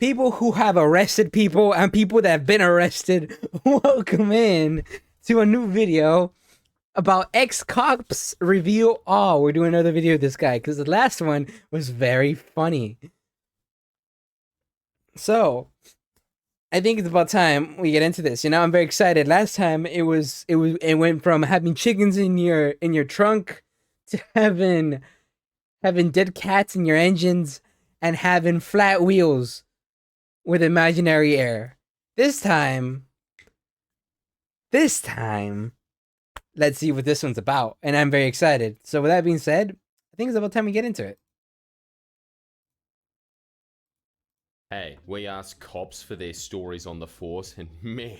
people who have arrested people and people that have been arrested, welcome in to a new video about ex-cops review all. We're doing another video of this guy because the last one was very funny. So, I think it's about time we get into this. You know, I'm very excited. Last time it went from having chickens in your trunk to having dead cats in your engines and having flat wheels with imaginary air. This time, let's see what this one's about. And I'm very excited. So with that being said, I think it's about time we get into it. Hey, we asked cops for their stories on the force, and man,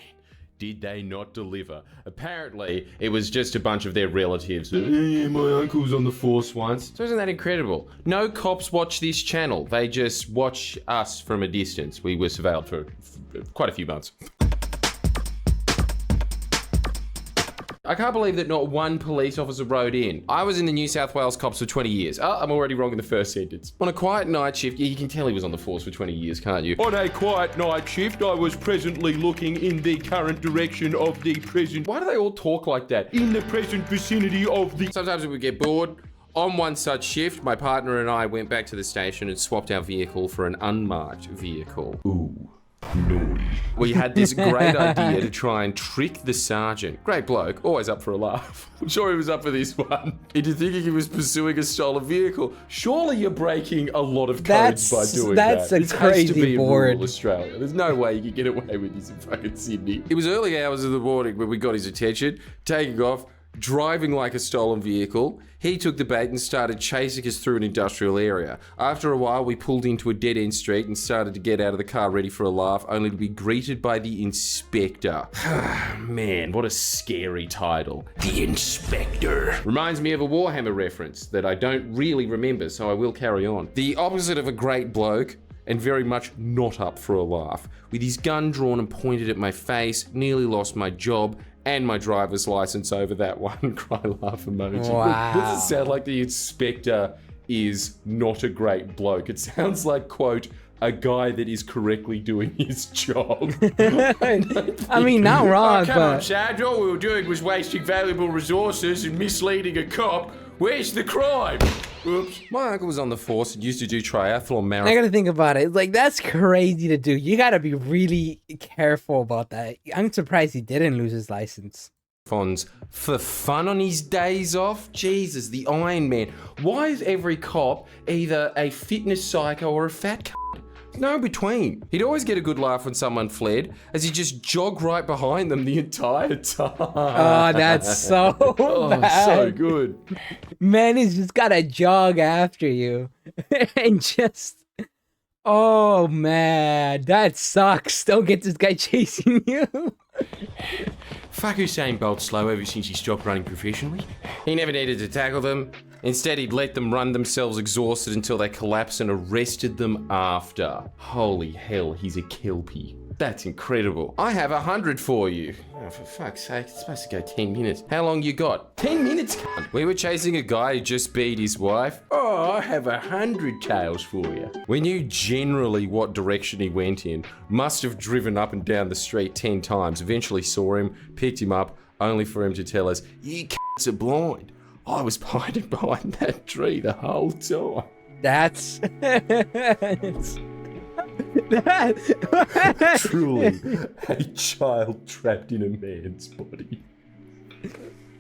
did they not deliver. Apparently, it was just a bunch of their relatives. Yeah, my uncle was on the force once. So isn't that incredible? No cops watch this channel. They just watch us from a distance. We were surveilled for quite a few months. I can't believe that not one police officer rode in. I was in the New South Wales cops for 20 years. Oh, I'm already wrong in the first sentence. On a quiet night shift, yeah, you can tell he was on the force for 20 years, can't you? On a quiet night shift, I was presently looking in the current direction of the present... Why do they all talk like that? In the present vicinity of the... Sometimes we would get bored. On one such shift, my partner and I went back to the station and swapped our vehicle for an unmarked vehicle. Ooh. No. We had this great idea to try and trick the sergeant. Great bloke, always up for a laugh. I'm sure he was up for this one. Into thinking he was pursuing a stolen vehicle. Surely you're breaking a lot of codes by doing that. That's a crazy board. In Australia. There's no way you can get away with this in fucking Sydney. It was early hours of the morning when we got his attention, taking off, driving like a stolen vehicle. He took the bait and started chasing us through an industrial area. After a while, we pulled into a dead-end street and started to get out of the car ready for a laugh, only to be greeted by the inspector. Man, what a scary title. The Inspector. Reminds me of a Warhammer reference that I don't really remember, so I will carry on. The opposite of a great bloke, and very much not up for a laugh. With his gun drawn and pointed at my face, nearly lost my job and my driver's license over that one cry laugh emoji. Wow. Does it sound like the inspector is not a great bloke? It sounds like, quote, a guy that is correctly doing his job. I mean, not wrong, come on, Chad, all we were doing was wasting valuable resources and misleading a cop. Where's the crime? Oops. My uncle was on the force and used to do triathlon marathon. I gotta think about it. Like, that's crazy to do. You gotta be really careful about that. I'm surprised he didn't lose his license. For fun on his days off? Jesus, the Iron Man. Why is every cop either a fitness psycho or a fat c***? No in between. He'd always get a good laugh when someone fled, as he'd just jog right behind them the entire time. Oh, that's so bad. So good. Man, he's just gotta jog after you. And just... Oh, man. That sucks. Don't get this guy chasing you. Fuck Usain Bolt slow ever since he stopped running professionally. He never needed to tackle them. Instead, he'd let them run themselves exhausted until they collapsed and arrested them after. Holy hell, he's a kelpie. That's incredible. I have 100 for you. Oh, for fuck's sake, it's supposed to go 10 minutes. How long you got? 10 minutes, cunt. We were chasing a guy who just beat his wife. Oh, I have 100 tails for you. We knew generally what direction he went in. Must have driven up and down the street 10 times. Eventually saw him, picked him up, only for him to tell us, you cunts are blind. I was hiding behind that tree the whole time. That's... Truly a child trapped in a man's body.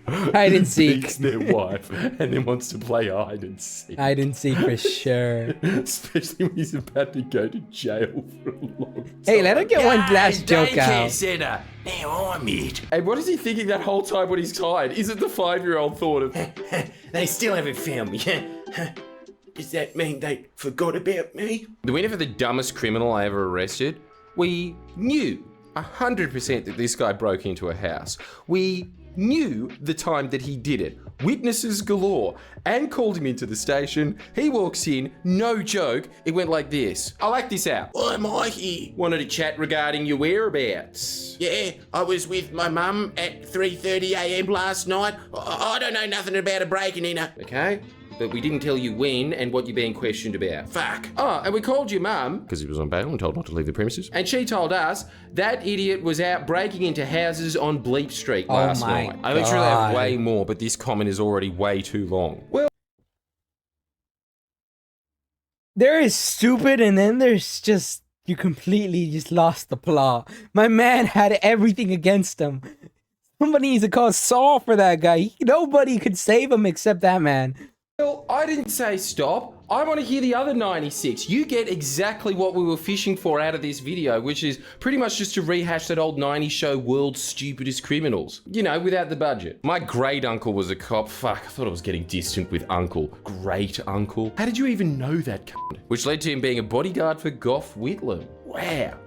Hide and seek. Beats their wife and then wants to play hide and seek. Hide and seek for sure. Especially when he's about to go to jail for a long time. Hey, let him get one last joke out. Center. Now I'm it. Hey, what is he thinking that whole time when he's tired? Is it the 5-year-old thought of... They still haven't found me. Does that mean they forgot about me? The winner for the dumbest criminal I ever arrested? We knew 100% that this guy broke into a house. We knew the time that he did it. Witnesses galore. And called him into the station. He walks in, no joke. It went like this. I like this out. Why am I here? Wanted to chat regarding your whereabouts. Yeah, I was with my mum at 3:30 a.m. last night. I don't know nothing about a breaking in. Okay. but we didn't tell you when and what you're being questioned about. Fuck. Oh, and we called your mum, because he was on bail and told not to leave the premises, and she told us that idiot was out breaking into houses on Bleep Street last night. I literally have way more, but this comment is already way too long. Well, there is stupid, and then there's just, you completely just lost the plot. My man had everything against him. Somebody needs to call Saul for that guy. Nobody could save him except that man. Well, I didn't say stop. I want to hear the other 96. You get exactly what we were fishing for out of this video, which is pretty much just to rehash that old 90s show, World's Stupidest Criminals. You know, without the budget. My great uncle was a cop. Fuck, I thought I was getting distant with uncle. Great uncle. How did you even know that cunt? Which led to him being a bodyguard for Gough Whitlam. Wow.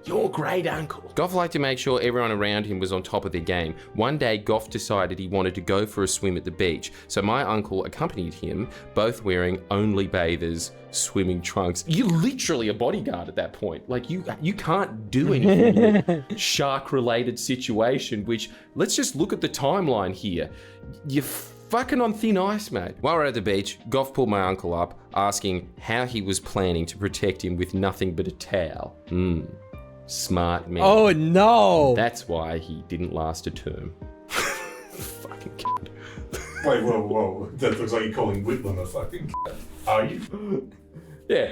Your great uncle. Gough liked to make sure everyone around him was on top of their game. One day, Gough decided he wanted to go for a swim at the beach, so my uncle accompanied him, both wearing only bathers, swimming trunks. You're literally a bodyguard at that point. Like, you can't do anything in a shark-related situation, which, let's just look at the timeline here. You're fucking on thin ice, mate. While we're at the beach, Gough pulled my uncle up, asking how he was planning to protect him with nothing but a towel. Smart man. Oh no! That's why he didn't last a term. Fucking kid. Wait, whoa. That looks like you're calling Whitlam a fucking kid. Are you? Yeah.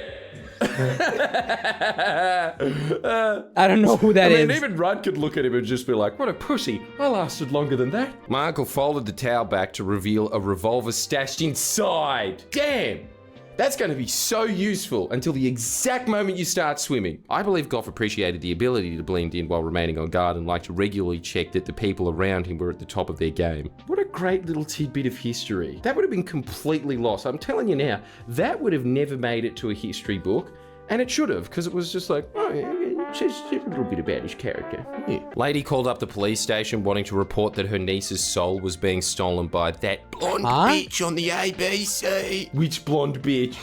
I don't know who that is. I mean, even Rudd could look at him and just be like, what a pussy. I lasted longer than that. My uncle folded the towel back to reveal a revolver stashed inside. Damn! That's going to be so useful until the exact moment you start swimming. I believe Gough appreciated the ability to blend in while remaining on guard and liked to regularly check that the people around him were at the top of their game. What a great little tidbit of history. That would have been completely lost. I'm telling you now, that would have never made it to a history book. And it should have, because it was just like, oh, it's just a little bit about his character. Yeah. Lady called up the police station wanting to report that her niece's soul was being stolen by that blonde bitch on the ABC. Which blonde bitch?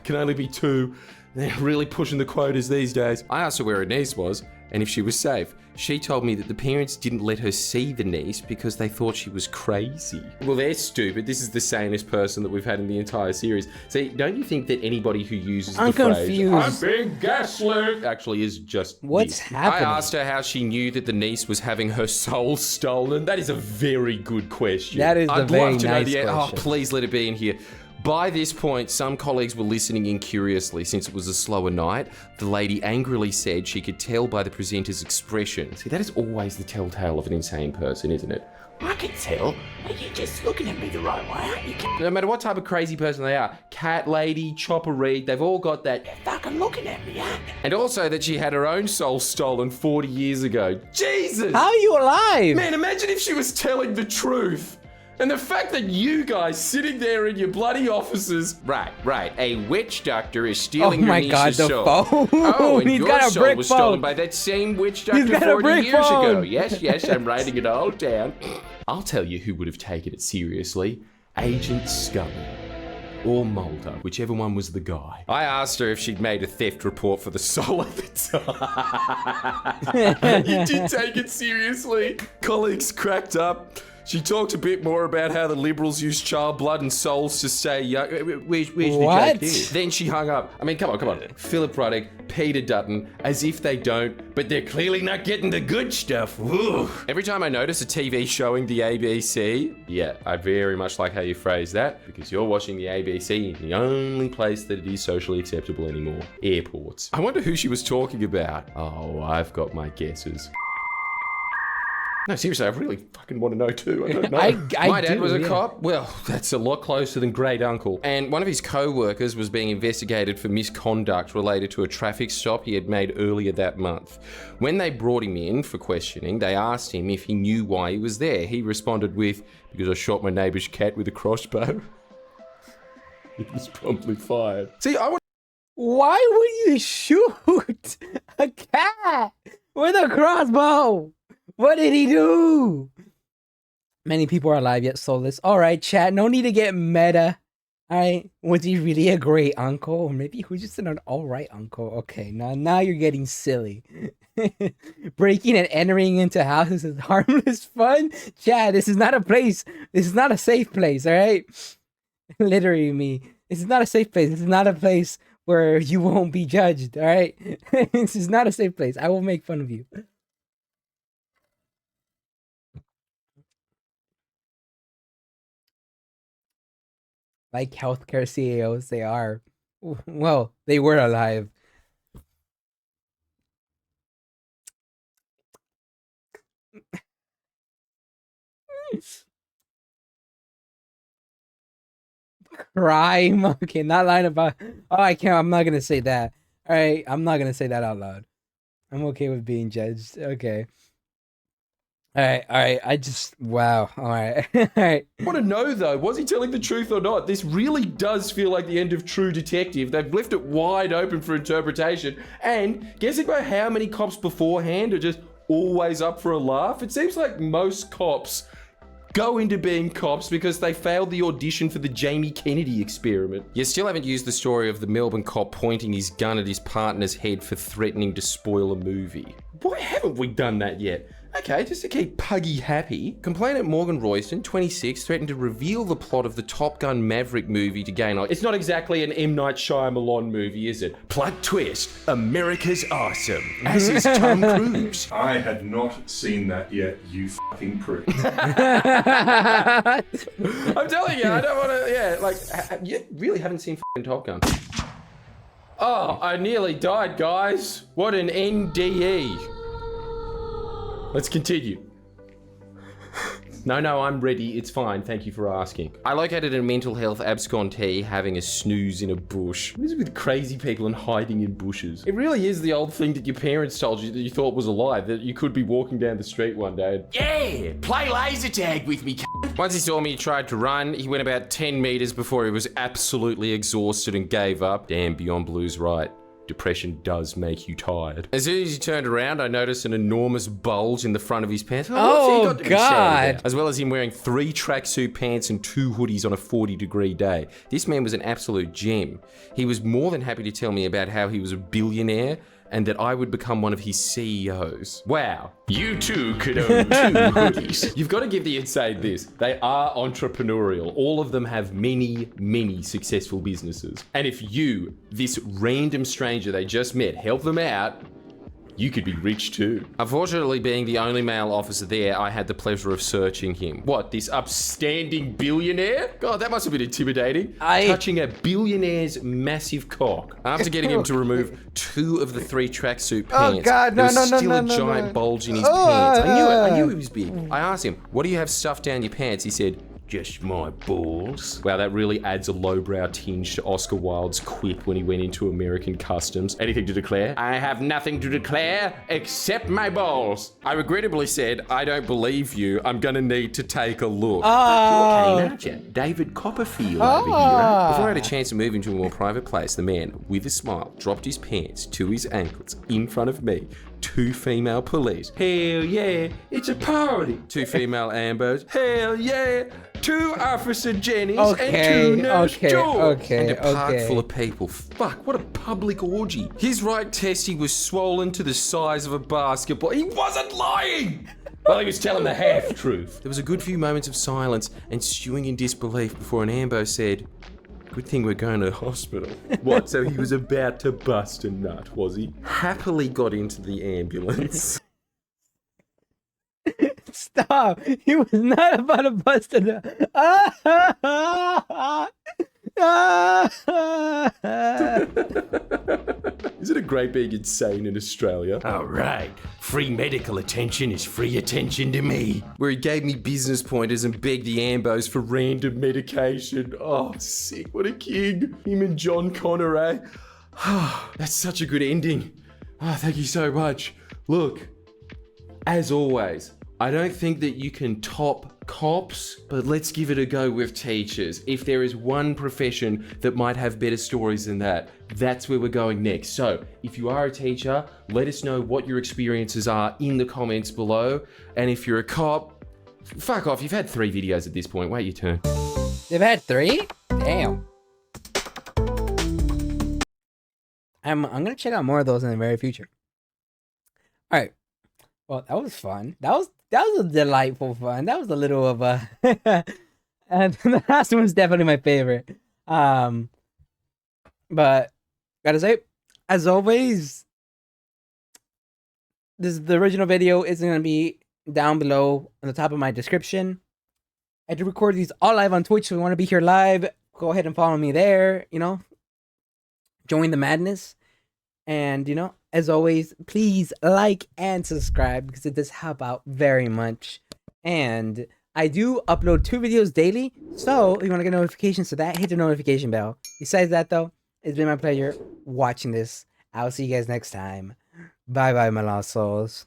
Can only be two. They're really pushing the quotas these days. I asked her where her niece was and if she was safe. She told me that the parents didn't let her see the niece because they thought she was crazy. Well, they're stupid. This is the sanest person that we've had in the entire series. See, don't you think that anybody who uses the confused. phrase, I'm being gaslit, actually is just what's happening? I asked her how she knew that the niece was having her soul stolen. That is a very good question. That is a very nice question. Oh, please let it be in here. By this point, some colleagues were listening in curiously since it was a slower night. The lady angrily said she could tell by the presenter's expression. See, that is always the telltale of an insane person, isn't it? I can tell. You're just looking at me the right way, aren't you? No matter what type of crazy person they are, cat lady, chopper reed, they've all got that, you're fucking looking at me, aren't you? And also that she had her own soul stolen 40 years ago. Jesus! How are you alive? Man, imagine if she was telling the truth. And the fact that you guys sitting there in your bloody offices, right, a witch doctor is stealing your niece's soul. Phone. Oh, and He's your got a soul brick was phone. stolen by that same witch doctor He's got a 40 brick years ago. phone. Yes, I'm writing it all down. I'll tell you who would have taken it seriously. Agent Scully. Or Mulder, whichever one was the guy. I asked her if she'd made a theft report for the soul at the time. You did take it seriously. Colleagues cracked up. She talked a bit more about how the Liberals use child blood and souls to stay young. Where's the joke here? Then she hung up. I mean, come on. Philip Ruddock, Peter Dutton, as if they don't, but they're clearly not getting the good stuff. Woo. Every time I notice a TV showing the ABC, yeah, I very much like how you phrase that, because you're watching the ABC in the only place that it is socially acceptable anymore, airports. I wonder who she was talking about. Oh, I've got my guesses. No, seriously, I really fucking want to know too. I don't know. My dad was a cop. Well, that's a lot closer than great uncle. And one of his co-workers was being investigated for misconduct related to a traffic stop he had made earlier that month. When they brought him in for questioning, they asked him if he knew why he was there. He responded with, because I shot my neighbour's cat with a crossbow. He was promptly fired. See, Why would you shoot a cat with a crossbow? What did he do? Many people are alive yet soulless. All right, chat. No need to get meta. All right. Was he really a great uncle? Or maybe he was just an all right uncle. Okay, now you're getting silly. Breaking and entering into houses is harmless fun. Chat, this is not a place. This is not a safe place, all right? Literally me. This is not a safe place. This is not a place where you won't be judged, all right? This is not a safe place. I will make fun of you. Like healthcare CEOs, they are. Well, they were alive. Crime. Okay, not lying about. Oh, I can't. I'm not gonna say that. All right, I'm not gonna say that out loud. I'm okay with being judged. Okay. All right. All right. I just wow. All right. All right. I want to know though, was he telling the truth or not? This really does feel like the end of True Detective. They've left it wide open for interpretation. And guessing about how many cops beforehand are just always up for a laugh? It seems like most cops go into being cops because they failed the audition for the Jamie Kennedy experiment. You still haven't used the story of the Melbourne cop pointing his gun at his partner's head for threatening to spoil a movie. Why haven't we done that yet? Okay, just to keep Puggy happy, complainant Morgan Royston, 26, threatened to reveal the plot of the Top Gun Maverick movie to gain... It's not exactly an M. Night Shyamalan movie, is it? Plot twist, America's awesome, as is Tom Cruise. I had not seen that yet, you fucking prick. I'm telling you, I don't want to, you really haven't seen f***ing Top Gun. Oh, I nearly died, guys. What an NDE. Let's continue. No, I'm ready. It's fine. Thank you for asking. I located a mental health abscontee having a snooze in a bush. What is it with crazy people and hiding in bushes? It really is the old thing that your parents told you that you thought was alive, that you could be walking down the street one day and, yeah, play laser tag with me, c***. Once he saw me, he tried to run. He went about 10 meters before he was absolutely exhausted and gave up. Damn, Beyond Blue's right. Depression does make you tired. As soon as he turned around, I noticed an enormous bulge in the front of his pants. Oh, God. As well as him wearing 3 tracksuit pants and 2 hoodies on a 40-degree day. This man was an absolute gem. He was more than happy to tell me about how he was a billionaire and that I would become one of his CEOs. Wow. You too could own 2 hoodies. You've got to give the Insane this. They are entrepreneurial. All of them have many, many successful businesses. And if you, this random stranger they just met, help them out, you could be rich too. Unfortunately, being the only male officer there, I had the pleasure of searching him. What, this upstanding billionaire? God, that must have been intimidating. Touching a billionaire's massive cock. After getting him to remove 2 of the 3 tracksuit pants, Oh God, there was no, still a giant bulge in his pants. I knew he was big. I asked him, what do you have stuffed down your pants? He said, just my balls. Wow, that really adds a lowbrow tinge to Oscar Wilde's quip when he went into American customs. Anything to declare? I have nothing to declare except my balls. I regrettably said, I don't believe you. I'm gonna need to take a look. Oh. You're keen, aren't you? David Copperfield over here, huh? Before I had a chance to move into a more private place, the man, with a smile, dropped his pants to his ankles in front of me. 2 female police. Hell yeah, it's a party. 2 female ambos. Hell yeah. 2 Officer Jennies and 2 Nurse George. And a park full of people. Fuck, what a public orgy. His right testy was swollen to the size of a basketball. He wasn't lying! Well, he was telling the half-truth. There was a good few moments of silence and stewing in disbelief before an ambo said, good thing we're going to hospital. What, so he was about to bust a nut, was he? Happily got into the ambulance. Stop! He was not about to bust it up. Isn't it great being insane in Australia? All right, free medical attention is free attention to me. Where he gave me business pointers and begged the ambos for random medication. Oh, sick, what a king. Him and John Connor, eh? That's such a good ending. Oh, thank you so much. Look, as always, I don't think that you can top cops, but let's give it a go with teachers. If there is one profession that might have better stories than that, that's where we're going next. So if you are a teacher, let us know what your experiences are in the comments below. And if you're a cop, fuck off. You've had 3 videos at this point. Wait your turn. They've had 3? Damn. I'm gonna check out more of those in the very future. All right. Well, that was fun. That was a delightful fun. That was a little of a And the last one was definitely my favorite. But gotta say, as always, the original video isn't gonna be down below on the top of my description. I do record these all live on Twitch, so if you want to be here live, go ahead and follow me there, you know. Join the madness. And, you know, as always, please like and subscribe because it does help out very much. And I do upload 2 videos daily, so if you want to get notifications to that, hit the notification bell. Besides that, though, it's been my pleasure watching this. I'll see you guys next time. Bye-bye, my lost souls.